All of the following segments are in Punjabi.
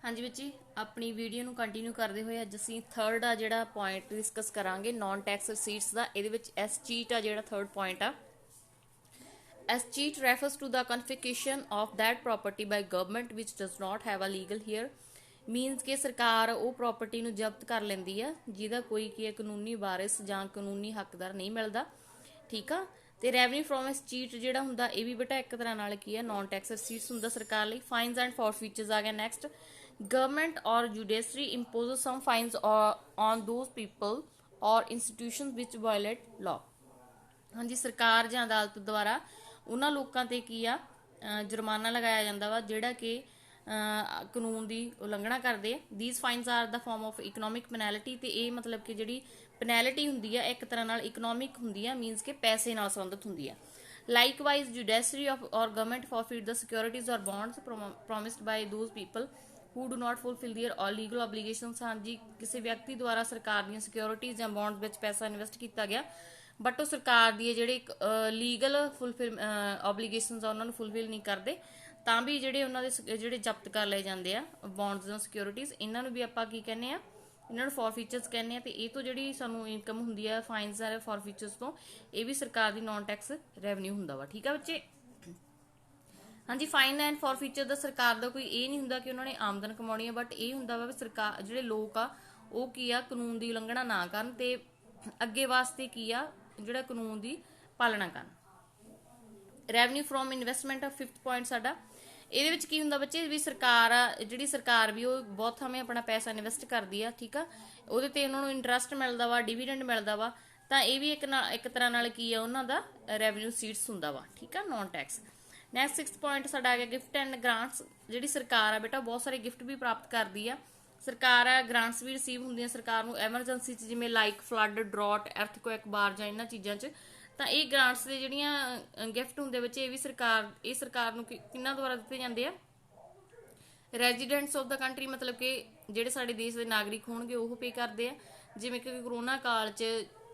हाँ जी बच्चे अपनी वीडियो ਨੂੰ ਕੰਟੀਨਿਊ ਕਰਦੇ ਹੋਏ ਅੱਜ ਅਸੀਂ ਥਰਡ ਆ ਜਿਹੜਾ ਪੁਆਇੰਟ ਡਿਸਕਸ ਕਰਾਂਗੇ ਨਾਨ ਟੈਕਸ ਰਸੀਟਸ ਦਾ। ਇਹਦੇ ਵਿੱਚ ਐਸ ਚੀਟ ਆ ਜਿਹੜਾ ਥਰਡ ਪੁਆਇੰਟ ਆ। Escheat refers to the confiscation of that property by government which does not have a legal heir. Means ਕਿ ਸਰਕਾਰ ਉਹ ਪ੍ਰਾਪਰਟੀ ਨੂੰ ਜ਼ਬਤ ਕਰ ਲੈਂਦੀ ਆ ਜਿਹਦਾ ਕੋਈ ਕੀ ਕਾਨੂੰਨੀ ਵਾਰਿਸ ਜਾਂ ਕਾਨੂੰਨੀ ਹੱਕਦਾਰ ਨਹੀਂ ਮਿਲਦਾ। ਠੀਕ ਆ। ਤੇ ਰੈਵਨਿਊ ਫਰੋਮ ਇਸ ਚੀਟ ਜਿਹੜਾ ਹੁੰਦਾ ਇਹ ਵੀ ਬੇਟਾ ਇੱਕ ਤਰ੍ਹਾਂ ਨਾਲ ਕੀ ਆ ਨਾਨ ਟੈਕਸ ਰਸੀਟਸ ਹੁੰਦਾ ਸਰਕਾਰ ਲਈ। ਫਾਈਨਸ ਐਂਡ ਫੋਰਫੀਚਰਸ ਆ ਗਿਆ next. Government or judiciary imposes some fines on those people or institutions which violate law। ਹਾਂਜੀ ਸਰਕਾਰ ਜਾਂ ਅਦਾਲਤ ਦੁਆਰਾ ਉਹਨਾਂ ਲੋਕਾਂ ਤੇ ਕੀ ਆ ਜੁਰਮਾਨਾ ਲਗਾਇਆ ਜਾਂਦਾ ਵਾ ਜਿਹੜਾ ਕਿ ਕਾਨੂੰਨ ਦੀ ਉਲੰਘਣਾ ਕਰਦੇ ਆ। these fines are the form of economic penalty ਤੇ ਇਹ ਮਤਲਬ ਕਿ ਜਿਹੜੀ ਪੈਨੈਲਿਟੀ ਹੁੰਦੀ ਆ ਇੱਕ ਤਰ੍ਹਾਂ ਨਾਲ ਇਕਨੋਮਿਕ ਹੁੰਦੀ ਆ ਮੀਨਸ ਕਿ ਪੈਸੇ ਨਾਲ ਸੰਬੰਧਿਤ ਹੁੰਦੀ ਆ। Likewise, judiciary or government forfeit the securities or bonds promised by those people who do not fulfill their all legal obligations। ਹਾਂਜੀ ਕਿਸੇ ਵਿਅਕਤੀ ਦੁਆਰਾ ਸਰਕਾਰ ਦੀਆਂ ਸਿਕਿਉਰਿਟੀਜ਼ ਜਾਂ ਬੌਂਡਸ ਵਿੱਚ ਪੈਸਾ ਇਨਵੈਸਟ ਕੀਤਾ ਗਿਆ ਬਟ ਉਹ ਸਰਕਾਰ ਦੀ ਜਿਹੜੇ ਇੱਕ ਲੀਗਲ ਫੁੱਲਫਿਲ ਓਬਲੀਗੇਸ਼ਨਸ ਆ ਉਹਨਾਂ ਨੂੰ ਫੁੱਲਫਿਲ ਨਹੀਂ ਕਰਦੇ ਤਾਂ ਵੀ ਜਿਹੜੇ ਉਹਨਾਂ ਦੇ ਜਿਹੜੇ ਜ਼ਬਤ ਕਰ ਲਏ ਜਾਂਦੇ ਆ ਬੌਂਡਸ ਜਾਂ ਸਿਕਿਉਰਿਟੀਜ਼ ਇਹਨਾਂ ਨੂੰ ਵੀ ਆਪਾਂ ਕੀ ਕਹਿੰਦੇ ਆ ਇਹਨਾਂ ਨੂੰ ਫੋਰਫੀਚਰਸ ਕਹਿੰਦੇ ਆ। ਤੇ ਇਹ ਤੋਂ ਜਿਹੜੀ ਸਾਨੂੰ ਇਨਕਮ ਹੁੰਦੀ ਆ ਫਾਈਨਸ ਆ ਫੋਰਫੀਚਰਸ ਤੋਂ ਇਹ ਵੀ ਸਰਕਾਰ ਦੀ ਨਾਨ ਟੈਕਸ ਰੈਵਨਿਊ ਹੁੰਦਾ ਵਾ। ਠੀਕ ਆ ਬੱਚੇ। ਹਾਂਜੀ ਫਾਈਨ ਐਂਡ ਫੋਰਫੀਚਰ ਦਾ ਸਰਕਾਰ ਦਾ ਕੋਈ ਇਹ ਨਹੀਂ ਹੁੰਦਾ ਕਿ ਉਹਨਾਂ ਨੇ ਆਮਦਨ ਕਮਾਉਣੀ ਹੈ ਬਟ ਇਹ ਹੁੰਦਾ ਵਾ ਵੀ ਸਰਕਾਰ ਜਿਹੜੇ ਲੋਕ ਆ ਉਹ ਕੀ ਆ ਕਾਨੂੰਨ ਦੀ ਉਲੰਘਣਾ ਨਾ ਕਰਨ ਤੇ ਅੱਗੇ ਵਾਸਤੇ ਕੀ ਆ ਜਿਹੜਾ ਕਾਨੂੰਨ ਦੀ ਪਾਲਣਾ ਕਰਨ। ਰੈਵਨਿਊ ਫਰੋਮ ਇਨਵੈਸਟਮੈਂਟ ਆ ਫਿਫਥ ਪੁਆਇੰਟ ਸਾਡਾ। ਇਹਦੇ ਵਿੱਚ ਕੀ ਹੁੰਦਾ ਬੱਚੇ ਵੀ ਸਰਕਾਰ ਆ ਜਿਹੜੀ ਸਰਕਾਰ ਵੀ ਉਹ ਬਹੁਤ ਥਾਵੇਂ ਆਪਣਾ ਪੈਸਾ ਇਨਵੈਸਟ ਕਰਦੀ ਆ। ਠੀਕ ਆ। ਉਹਦੇ ਤੇ ਉਹਨਾਂ ਨੂੰ ਇੰਟਰਸਟ ਮਿਲਦਾ ਵਾ ਡਿਵੀਡੈਂਡ ਮਿਲਦਾ ਵਾ ਤਾਂ ਇਹ ਵੀ ਇੱਕ ਤਰ੍ਹਾਂ ਨਾਲ ਕੀ ਆ ਉਹਨਾਂ ਦਾ ਰੈਵਨਿਊ ਸੀਟਸ ਹੁੰਦਾ ਵਾ। ਠੀਕ ਆ non tax. Next sixth point ਸਾਡਾ ਆ ਗਿਆ ਗਿਫਟ ਐਂਡ ਗ੍ਰਾਂਟਸ। ਜਿਹੜੀ ਸਰਕਾਰ ਆ ਬੇਟਾ ਬਹੁਤ ਸਾਰੇ ਗਿਫਟ ਵੀ ਪ੍ਰਾਪਤ ਕਰਦੀ ਆ। ਸਰਕਾਰ ਆ ਗ੍ਰਾਂਟਸ ਵੀ ਰਿਸੀਵ ਹੁੰਦੀਆਂ ਸਰਕਾਰ ਨੂੰ ਐਮਰਜੈਂਸੀ 'ਚ ਜਿਵੇਂ ਲਾਈਕ ਫਲੱਡ ਡਰੌਟ ਅਰਥਕੁਇਕ ਬਾਰ ਜਾਂ ਇਹਨਾਂ ਚੀਜ਼ਾਂ 'ਚ ਤਾਂ ਇਹ ਗ੍ਰਾਂਟਸ ਦੇ ਜਿਹੜੀਆਂ ਗਿਫਟ ਹੁੰਦੇ ਵਿੱਚ ਇਹ ਸਰਕਾਰ ਨੂੰ ਕਿਹਨਾਂ ਦੁਆਰਾ ਦਿੱਤੇ ਜਾਂਦੇ ਆ ਰੈਜ਼ੀਡੈਂਟਸ ਆਫ ਦਾ ਕੰਟਰੀ ਮਤਲਬ ਕਿ ਜਿਹੜੇ ਸਾਡੇ ਦੇਸ਼ ਦੇ ਨਾਗਰਿਕ ਹੋਣਗੇ ਉਹ ਪੇ ਕਰਦੇ ਆ। ਜਿਵੇਂ ਕਿ ਕਰੋਨਾ ਕਾਲ 'ਚ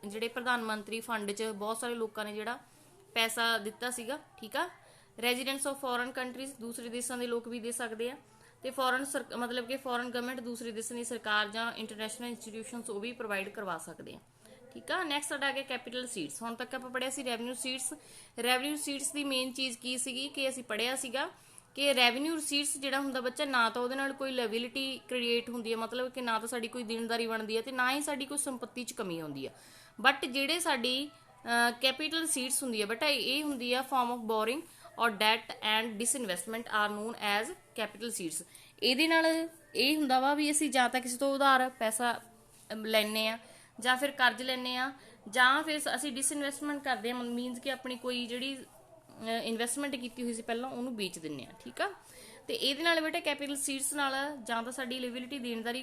ਜਿਹੜੇ ਪ੍ਰਧਾਨ ਮੰਤਰੀ ਫੰਡ 'ਚ ਬਹੁਤ ਸਾਰੇ ਲੋਕਾਂ ਨੇ ਜਿਹੜਾ ਪੈਸਾ ਦਿੱਤਾ ਸੀਗਾ। ਠੀਕ ਆ। ਰੈਜ਼ੀਡੈਂਟਸ ਆਫ ਫੋਰਨ ਕੰਟਰੀਜ਼ ਦੂਸਰੇ ਦੇਸ਼ਾਂ ਦੇ ਲੋਕ ਵੀ ਦੇ ਸਕਦੇ ਆ ਤੇ ਮਤਲਬ ਕਿ ਫੋਰਨ ਗਵਰਨਮੈਂਟ ਦੂਸਰੇ ਦੇਸ਼ਾਂ ਦੀ ਸਰਕਾਰ ਜਾਂ ਇੰਟਰਨੈਸ਼ਨਲ ਇੰਸਟੀਟਿਊਸ਼ਨਸ ਉਹ ਵੀ ਪ੍ਰੋਵਾਈਡ ਕਰਵਾ ਸਕਦੇ ਆ। ਠੀਕ ਆ। ਨੈਕਸਟ ਸਾਡਾ ਆ ਗਿਆ ਕੈਪੀਟਲ ਸੀਟਸ। ਹੁਣ ਤੱਕ ਆਪਾਂ ਪੜ੍ਹਿਆ ਸੀ ਰੈਵਨਿਊ ਸੀਟਸ। ਰੈਵਨਿਊ ਸੀਟਸ ਦੀ ਮੇਨ ਚੀਜ਼ ਕੀ ਸੀਗੀ ਕਿ ਅਸੀਂ ਪੜ੍ਹਿਆ ਸੀਗਾ ਕਿ ਰੈਵਨਿਊ ਸੀਟਸ ਜਿਹੜਾ ਹੁੰਦਾ ਬੱਚਾ ਨਾ ਤਾਂ ਉਹਦੇ ਨਾਲ ਕੋਈ ਲਾਇਬਿਲਿਟੀ ਕ੍ਰੀਏਟ ਹੁੰਦੀ ਹੈ ਮਤਲਬ ਕਿ ਨਾ ਤਾਂ ਸਾਡੀ ਕੋਈ ਦੇਣਦਾਰੀ ਬਣਦੀ ਹੈ ਤੇ ਨਾ ਹੀ ਸਾਡੀ ਕੋਈ ਸੰਪत्ति 'ਚ ਕਮੀ ਆਉਂਦੀ ਆ ਬਟ ਜਿਹੜੇ ਸਾਡੀ ਕੈਪੀਟਲ ਸੀਟਸ ਹੁੰਦੀ ਹੈ ਬੇਟਾ ਇਹ ਹੁੰਦੀ ਆ form of borrowing or debt and disinvestment are known as capital receipts. ਇਹਦੇ ਨਾਲ ਇਹ ਹੁੰਦਾ ਵਾ ਵੀ ਅਸੀਂ ਜਾਂ ਤਾਂ ਕਿਸੇ ਤੋਂ ਉਧਾਰ ਪੈਸਾ ਲੈਂਦੇ ਆ ਜਾਂ ਫਿਰ ਕਰਜ਼ ਲੈਂਦੇ ਆ ਜਾਂ ਫਿਰ ਅਸੀਂ ਡਿਸਇਨਵੈਸਟਮੈਂਟ ਕਰਦੇ ਆ ਮੀਨਸ ਕਿ ਆਪਣੀ ਕੋਈ ਜਿਹੜੀ ਇਨਵੈਸਟਮੈਂਟ ਕੀਤੀ ਹੋਈ ਸੀ ਪਹਿਲਾਂ ਉਹਨੂੰ ਵੇਚ ਦਿੰਦੇ ਆ। ਠੀਕ ਆ। ਤੇ ਇਹਦੇ ਨਾਲ ਬੇਟਾ ਕੈਪੀਟਲ ਸੀਟਸ ਨਾਲ ਜਾਂ ਤਾਂ ਸਾਡੀ ਲਿਵਿਲਿਟੀ ਦੇਣਦਾਰੀ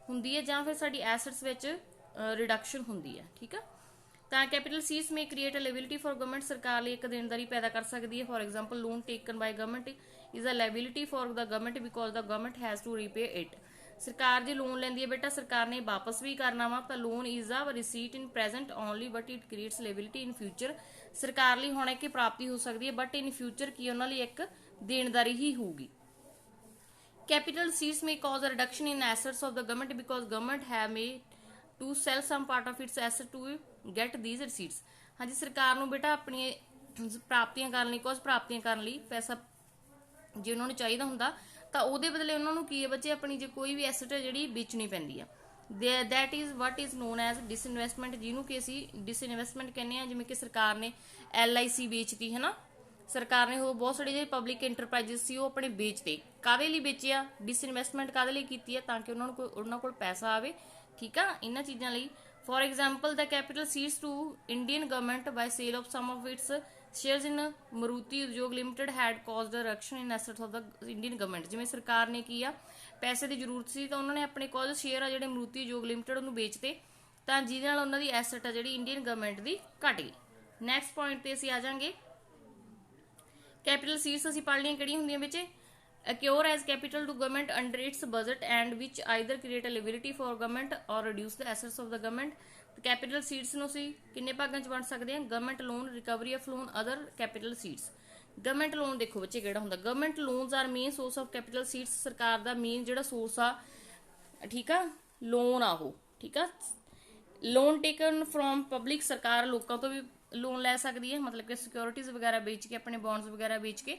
ਹੁੰਦੀ ਹੈ ਜਾਂ ਫਿਰ ਸਾਡੀ ਐਸੈਟਸ ਵਿੱਚ ਰਿਡਕਸ਼ਨ ਹੁੰਦੀ ਹੈ। ਠੀਕ ਆ। ਤਾਂ capital receipts may create a liability for government ਸਰਕਾਰ ਲਈ ਇੱਕ ਦੇਣਦਾਰੀ ਪੈਦਾ ਕਰ ਸਕਦੀ ਹੈ। For example loan taken by government is a liability for the government because the government has to repay it. ਸਰਕਾਰ ਜੇ ਲੋਨ ਲੈਂਦੀ ਹੈ ਬੇਟਾ ਸਰਕਾਰ ਨੇ ਵਾਪਸ ਵੀ ਕਰਨਾ ਵਾ ਤਾਂ loan is a receipt in present only but it creates liability in future. ਸਰਕਾਰ ਲਈ ਹੁਣ ਇੱਕ ਪ੍ਰਾਪਤੀ ਹੋ ਸਕਦੀ ਹੈ ਬਟ ਇਨ ਫਿਊਚਰ ਕੀ ਉਹਨਾਂ ਲਈ ਇੱਕ ਦੇਣਦਾਰੀ ਹੀ ਹੋਊਗੀ। Capital seats may cause a reduction in assets of the government because government have made to sell some part of its asset to get these receipts। ਹਾਂਜੀ ਸਰਕਾਰ ਨੂੰ ਬੇਟਾ ਆਪਣੀ ਪ੍ਰਾਪਤੀਆਂ ਕਰਨ ਲਈ ਕੁਝ ਪ੍ਰਾਪਤੀਆਂ ਕਰਨ ਲਈ ਪੈਸਾ ਜੇ ਉਹਨਾਂ ਨੂੰ ਚਾਹੀਦਾ ਹੁੰਦਾ ਤਾਂ ਉਹਦੇ ਬਦਲੇ ਉਹਨਾਂ ਨੂੰ ਕੀ ਹੈ ਬੱਚੇ ਆਪਣੀ ਜੇ ਕੋਈ ਵੀ ਐਸਟ ਹੈ ਜਿਹੜੀ ਵੇਚਣੀ ਪੈਂਦੀ ਆ। that is what is known as disinvestment ਜਿਹਨੂੰ ਕਿ ਅਸੀਂ ਡਿਸਇਨਵੈਸਟਮੈਂਟ ਕਹਿੰਦੇ ਆ। ਜਿਵੇਂ ਕਿ ਸਰਕਾਰ ਨੇ LIC ਵੇਚਤੀ ਹੈ ਨਾ ਸਰਕਾਰ ਨੇ ਉਹ ਬਹੁਤ ਸਾਰੇ ਜਿਹੜੇ ਪਬਲਿਕ ਇੰਟਰਪ੍ਰਾਈਜ਼ਸ ਸੀ ਉਹ ਆਪਣੇ ਵੇਚਤੇ ਕਾਹਦੇ ਲਈ ਵੇਚਿਆ ਡਿਸਇਨਵੈਸਟਮੈਂਟ ਕਾਹਦੇ ਲਈ ਕੀਤੀ ਹੈ ਤਾਂ ਕਿ ਉਹਨਾਂ ਕੋਲ ਪੈਸਾ ਆਵੇ। ਠੀਕ ਆ। ਇਹਨਾਂ ਚੀਜ਼ਾਂ ਲਈ for example the capital receipts to Indian government by sale of some of its shares in Maruti Udyog limited had caused a reduction in assets of the Indian government. ਜਿਵੇਂ ਸਰਕਾਰ ਨੇ ਕੀ ਆ ਪੈਸੇ ਦੀ ਜ਼ਰੂਰਤ ਸੀ ਤਾਂ ਉਹਨਾਂ ਨੇ ਆਪਣੇ ਕੁਝ ਸ਼ੇਅਰ ਆ ਜਿਹੜੇ ਮਰੂਤੀ ਉਦਯੋਗ ਲਿਮਟਿਡ ਉਹਨੂੰ ਵੇਚਤੇ ਤਾਂ ਜਿਹਦੇ ਨਾਲ ਉਹਨਾਂ ਦੀ ਐਸਟ ਆ ਜਿਹੜੀ ਇੰਡੀਅਨ ਗਵਰਨਮੈਂਟ ਦੀ ਘਟ ਗਈ। ਨੈਕਸਟ ਪੁਆਇੰਟ ਤੇ ਅਸੀਂ ਆ ਜਾਾਂਗੇ ਕੈਪੀਟਲ ਸੀਟਸ ਅਸੀਂ ਪੜ੍ਹ ਲਈਆਂ ਕਿਹੜੀਆਂ ਹੁੰਦੀਆਂ ਵਿੱਚ accrue as capital to government under its budget and which either create a liability for government or reduce the assets of the government। Capital receipts ਨੂੰ ਅਸੀਂ ਕਿੰਨੇ ਭਾਗਾਂ 'ਚ ਵੰਡ ਸਕਦੇ ਹਾਂ government loan recovery of loan other capital receipts. Government loan ਦੇਖੋ ਬੱਚੇ ਕਿਹੜਾ ਹੁੰਦਾ। Government loans are main source of capital receipts, ਸਰਕਾਰ ਦਾ ਮੇਨ ਜਿਹੜਾ ਸੋਰਸ ਆ, ਠੀਕ ਆ, ਲੋਨ ਆ ਉਹ, ਠੀਕ ਆ। ਲੋਨ ਟੇਕਨ ਫਰੋਮ ਪਬਲਿਕ, ਸਰਕਾਰ ਲੋਕਾਂ ਤੋਂ ਵੀ ਲੋਨ ਲੈ ਸਕਦੀ ਹੈ, ਮਤਲਬ ਕਿ ਸਿਕਿਉਰਿਟੀਜ਼ ਵਗੈਰਾ ਵੇਚ ਕੇ, ਆਪਣੇ ਬੌਂਡਸ ਵਗੈਰਾ ਵੇਚ ਕੇ।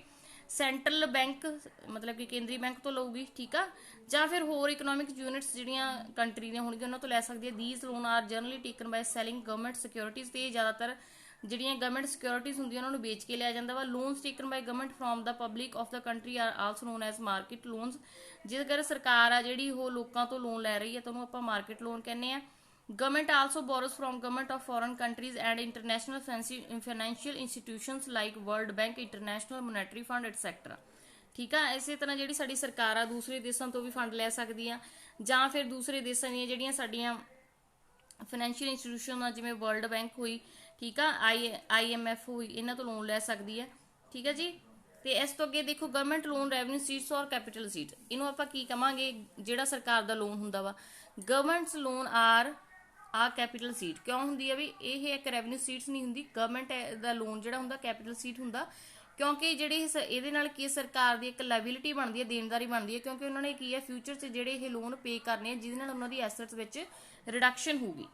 ਸੈਂਟਰਲ ਬੈਂਕ ਮਤਲਬ ਕਿ ਕੇਂਦਰੀ ਬੈਂਕ ਤੋਂ ਲਊਗੀ, ਠੀਕ ਆ, ਜਾਂ ਫਿਰ ਹੋਰ ਇਕਨੋਮਿਕ ਯੂਨਿਟਸ ਜਿਹੜੀਆਂ ਕੰਟਰੀ ਦੀਆਂ ਹੋਣਗੀਆਂ ਉਹਨਾਂ ਤੋਂ ਲੈ ਸਕਦੀ ਹੈ। These loan are generally taken by selling government securities, ਤੇ ਜ਼ਿਆਦਾਤਰ ਜਿਹੜੀਆਂ ਗਵਰਨਮੈਂਟ ਸਿਕਿਉਰਿਟੀਜ਼ ਹੁੰਦੀਆਂ ਉਹਨਾਂ ਨੂੰ ਵੇਚ ਕੇ ਲਿਆ ਜਾਂਦਾ ਵਾ। Loans taken by government from the public of the country are also known as market loans. ਜੇਕਰ ਸਰਕਾਰ ਆ ਜਿਹੜੀ ਉਹ ਲੋਕਾਂ ਤੋਂ ਲੋਨ ਲੈ ਰਹੀ ਹੈ ਤਾਂ ਉਹਨੂੰ ਆਪਾਂ ਮਾਰਕੀਟ ਲੋਨ ਕਹਿੰਦੇ ਆ। Government also borrows from government of foreign countries and international financial institutions like World Bank, International Monetary Fund, etc. ਠੀਕ ਆ। ਇਸੇ ਤਰ੍ਹਾਂ ਜਿਹੜੀ ਸਾਡੀ ਸਰਕਾਰ ਆ ਦੂਸਰੇ ਦੇਸ਼ਾਂ ਤੋਂ ਵੀ ਫੰਡ ਲੈ ਸਕਦੀ ਆ, ਜਾਂ ਫਿਰ ਦੂਸਰੇ ਦੇਸ਼ਾਂ ਦੀਆਂ ਜਿਹੜੀਆਂ ਸਾਡੀਆਂ ਫਾਈਨੈਂਸ਼ੀਅਲ ਇੰਸਟੀਟਿਊਸ਼ਨ ਆ ਜਿਵੇਂ ਵਰਲਡ ਬੈਂਕ ਹੋਈ, ਠੀਕ ਆ, IMF ਹੋਈ, ਇਹਨਾਂ ਤੋਂ ਲੋਨ ਲੈ ਸਕਦੀ ਹੈ, ਠੀਕ ਹੈ ਜੀ। ਤੇ ਇਸ ਤੋਂ ਅੱਗੇ ਦੇਖੋ ਗਵਰਨਮੈਂਟ ਲੋਨ ਰੈਵਨਿਊ ਸੀਟਸ ਔਰ ਕੈਪੀਟਲ ਸੀਟ, ਇਹਨੂੰ ਆਪਾਂ ਕੀ ਕਵਾਂਗੇ, ਜਿਹੜਾ ਸਰਕਾਰ ਦਾ ਲੋਨ ਹੁੰਦਾ ਵਾ। ਗਵਰਨਮੈਂਟਸ ਲੋਨ ਆਰ ਆ ਕੈਪੀਟਲ ਸੀਟ ਕਿਉਂ ਹੁੰਦੀ ਹੈ ਵੀ ਇਹ ਇੱਕ ਰੈਵਨਿਊ ਸੀਟਸ ਨਹੀਂ ਹੁੰਦੀ। ਗਵਰਨਮੈਂਟ ਦਾ ਲੋਨ ਜਿਹੜਾ ਹੁੰਦਾ ਕੈਪੀਟਲ ਸੀਟ ਹੁੰਦਾ, ਕਿਉਂਕਿ ਜਿਹੜੇ ਇਹਦੇ ਨਾਲ ਕੀ ਸਰਕਾਰ ਦੀ ਇੱਕ ਲਾਇਬਿਲਿਟੀ ਬਣਦੀ ਹੈ, ਦੇਣਦਾਰੀ ਬਣਦੀ ਹੈ, ਕਿਉਂਕਿ ਉਹਨਾਂ ਨੇ ਕੀ ਹੈ ਫਿਊਚਰ 'ਚ ਜਿਹੜੇ ਇਹ ਲੋਨ ਪੇ ਕਰਨੇ ਆ ਜਿਹਦੇ ਨਾਲ ਉਹਨਾਂ ਦੀ ਐਸੈਟਸ ਵਿੱਚ ਰਿਡਕਸ਼ਨ ਹੋਊਗੀ।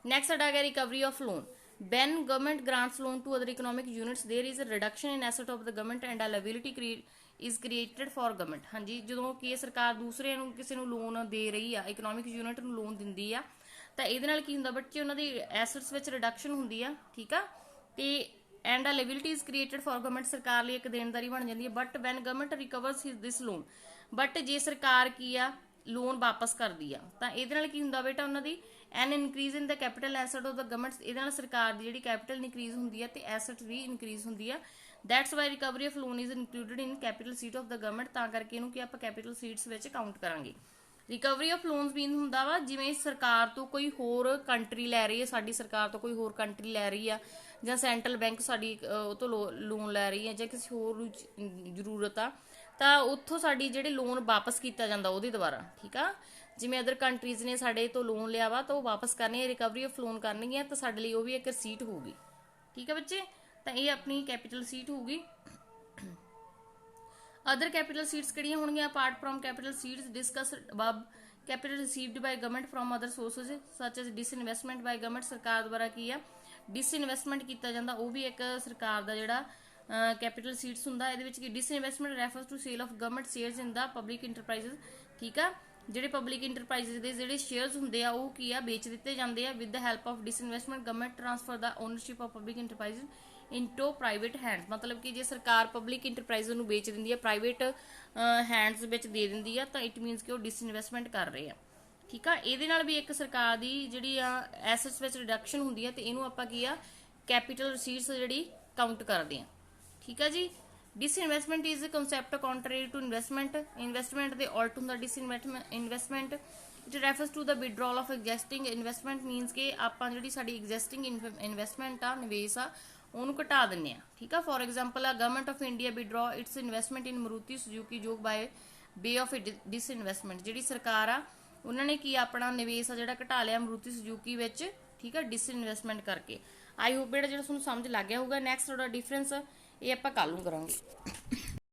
ਨੈਕਸਟ ਸਾਡਾ ਹੈਗਾ recovery of loan. When government grants loan to other economic units, there is a reduction in asset of the government and a liability is created for government। ਹਾਂਜੀ, ਜਦੋਂ ਕਿ ਸਰਕਾਰ ਦੂਸਰੇ ਨੂੰ ਕਿਸੇ ਨੂੰ ਲੋਨ ਦੇ ਰਹੀ ਆ, ਇਕਨੋਮਿਕ ਯੂਨਿਟ ਨੂੰ ਲੋਨ ਦਿੰਦੀ ਆ, ਤਾਂ ਇਹਦੇ ਨਾਲ ਕੀ ਹੁੰਦਾ ਬੱਚੇ, ਉਹਨਾਂ ਦੀ ਐਸੈਟਸ ਵਿੱਚ ਰਿਡਕਸ਼ਨ ਹੁੰਦੀ ਆ, ਠੀਕ ਆ, ਤੇ and a liability is created for government, ਸਰਕਾਰ ਲਈ ਇੱਕ ਦੇਣਦਾਰੀ ਬਣ ਜਾਂਦੀ ਹੈ। But when government recovers this loan, but ਜੇ ਸਰਕਾਰ ਕੀ ਆ ਲੋਨ ਵਾਪਸ ਕਰਦੀ ਆ ਤਾਂ ਇਹਦੇ ਨਾਲ ਕੀ ਹੁੰਦਾ ਬੇਟਾ, ਉਹਨਾਂ ਦੀ an increase in the capital asset of the government, ਇਹਦੇ ਨਾਲ ਸਰਕਾਰ ਦੀ ਜਿਹੜੀ ਕੈਪੀਟਲ ਇਨਕਰੀਜ਼ ਹੁੰਦੀ ਹੈ ਤੇ ਐਸੈਟ ਵੀ ਇਨਕਰੀਜ਼ ਹੁੰਦੀ ਆ। That's why recovery of loan is included in capital seat of the government, ਤਾਂ ਕਰਕੇ ਇਹਨੂੰ ਕਿ ਆਪਾਂ ਕੈਪੀਟਲ ਸੀਟਸ ਵਿੱਚ ਕਾਊਂਟ ਕਰਾਂਗੇ। ਰਿਕਵਰੀ ਆਫ ਲੋਨਸ ਮੀਨ ਹੁੰਦਾ ਵਾ ਜਿਵੇਂ ਸਰਕਾਰ ਤੋਂ ਕੋਈ ਹੋਰ ਕੰਟਰੀ ਲੈ ਰਹੀ ਹੈ, ਸਾਡੀ ਸਰਕਾਰ ਤੋਂ ਕੋਈ ਹੋਰ ਕੰਟਰੀ ਲੈ ਰਹੀ ਆ, ਜਾਂ ਸੈਂਟਰਲ ਬੈਂਕ ਸਾਡੀ ਉਹ ਤੋਂ ਲੋਨ ਲੈ ਰਹੀ ਹੈ, ਜਾਂ ਕਿਸੇ ਹੋਰ ਨੂੰ ਜ਼ਰੂਰਤ ਆ ਤਾਂ ਉੱਥੋਂ ਸਾਡੀ ਜਿਹੜੇ ਲੋਨ ਵਾਪਸ ਕੀਤਾ ਜਾਂਦਾ ਉਹਦੇ ਦੁਆਰਾ, ਠੀਕ ਆ। ਜਿਵੇਂ ਅਦਰ ਕੰਟਰੀਜ਼ ਨੇ ਸਾਡੇ ਤੋਂ ਲੋਨ ਲਿਆ ਵਾ ਤਾਂ ਉਹ ਵਾਪਸ ਕਰਨੀ ਹੈ, ਰਿਕਵਰੀ ਆਫ ਲੋਨ ਕਰਨੀ ਹੈ, ਤਾਂ ਸਾਡੇ ਲਈ ਉਹ ਵੀ ਇੱਕ ਰਸੀਟ ਹੋਊਗੀ, ਠੀਕ ਹੈ ਬੱਚੇ। ਤਾਂ ਇਹ ਆਪਣੀ ਕੈਪੀਟਲ ਸੀਟ ਹੋਊਗੀ। ਅਦਰ ਕੈਪੀਟਲ ਸੀਟਸ ਕਿਹੜੀਆਂ ਹੋਣਗੀਆਂ, apart from capital receipts discussed above, capital received by government from other sources such as disinvestment by government, ਸਰਕਾਰ ਦੁਆਰਾ ਕੀ ਆ ਡਿਸਇਨਵੈਸਟਮੈਂਟ ਕੀਤਾ ਜਾਂਦਾ, ਉਹ ਵੀ ਇੱਕ ਸਰਕਾਰ ਦਾ ਜਿਹੜਾ ਕੈਪੀਟਲ ਸੀਟਸ ਹੁੰਦਾ। ਇਹਦੇ ਵਿੱਚ ਕੀ disinvestment refers to sale of government shares in the public enterprises, ਠੀਕ ਆ। ਜਿਹੜੇ ਪਬਲਿਕ ਇੰਟਰਪ੍ਰਾਈਜ਼ਸ ਦੇ ਜਿਹੜੇ ਸ਼ੇਅਰਸ ਹੁੰਦੇ ਆ ਉਹ ਕੀ ਆ ਵੇਚ ਦਿੱਤੇ ਜਾਂਦੇ ਆ। With the help of disinvestment government transfer the ownership of public enterprises into private hands, ਮਤਲਬ ਕਿ ਜੇ ਸਰਕਾਰ ਪਬਲਿਕ ਇੰਟਰਪ੍ਰਾਈਜ਼ ਨੂੰ ਵੇਚ ਦਿੰਦੀ ਹੈ, ਪ੍ਰਾਈਵੇਟ ਹੈਂਡਸ ਵਿੱਚ ਦੇ ਦਿੰਦੀ ਆ, ਤਾਂ ਇਟ ਮੀਨਸ ਕਿ ਉਹ ਡਿਸਇਨਵੈਸਟਮੈਂਟ ਕਰ ਰਹੇ ਆ, ਠੀਕ ਆ। ਇਹਦੇ ਨਾਲ ਵੀ ਇੱਕ ਸਰਕਾਰ ਦੀ ਜਿਹੜੀ ਆ ਐਸੈਟਸ ਵਿੱਚ ਰਿਡਕਸ਼ਨ ਹੁੰਦੀ ਹੈ, ਤੇ ਇਹਨੂੰ ਆਪਾਂ ਕੀ ਆ ਕੈਪੀਟਲ ਰਸੀਟਸ ਜਿਹੜੀ ਕਾਊਂਟ ਕਰਦੇ ਆ, ਠੀਕ ਆ ਜੀ। Disinvestment is a concept contrary to investment, investment ਦੇ ਉਲਟ ਹੁੰਦਾ investment. It refers to the withdrawal of existing investment, means ਕਿ ਆਪਾਂ ਜਿਹੜੀ ਸਾਡੀ ਐਗਜ਼ਿਸਟਿੰਗ ਇਨਵੈਸਟਮੈਂਟ ਆ, ਨਿਵੇਸ਼ ਆ, ਉਹਨੂੰ ਘਟਾ ਦਿੰਦੇ ਆ, ਠੀਕ ਆ। ਫੋਰ ਐਗਜ਼ਾਮਪਲ ਆ government of India withdraw it's investment in Maruti Suzuki ਜੋ ਬਾਏ ਵੇ ਆਫ ਡਿਸਇਨਵੈਸਟਮੈਂਟ, ਜਿਹੜੀ ਸਰਕਾਰ ਆ ਉਹਨਾਂ ਨੇ ਕੀ ਆਪਣਾ ਨਿਵੇਸ਼ ਆ ਜਿਹੜਾ ਘਟਾ ਲਿਆ ਮਾਰੂਤੀ ਸੁਜ਼ੂਕੀ ਵਿੱਚ, ਠੀਕ ਆ, ਡਿਸਇਨਵੈਸਟਮੈਂਟ ਕਰਕੇ। ਆਈ ਹੋਪ ਜਿਹੜਾ ਤੁਹਾਨੂੰ ਸਮਝ ਲੱਗ ਗਿਆ ਹੋਊਗਾ। ਨੈਕਸਟ ਤੁਹਾਡਾ ਡਿਫਰੈਂਸ ਇਹ ਆਪਾਂ ਕੱਲ੍ਹ ਨੂੰ ਕਰਾਂਗੇ।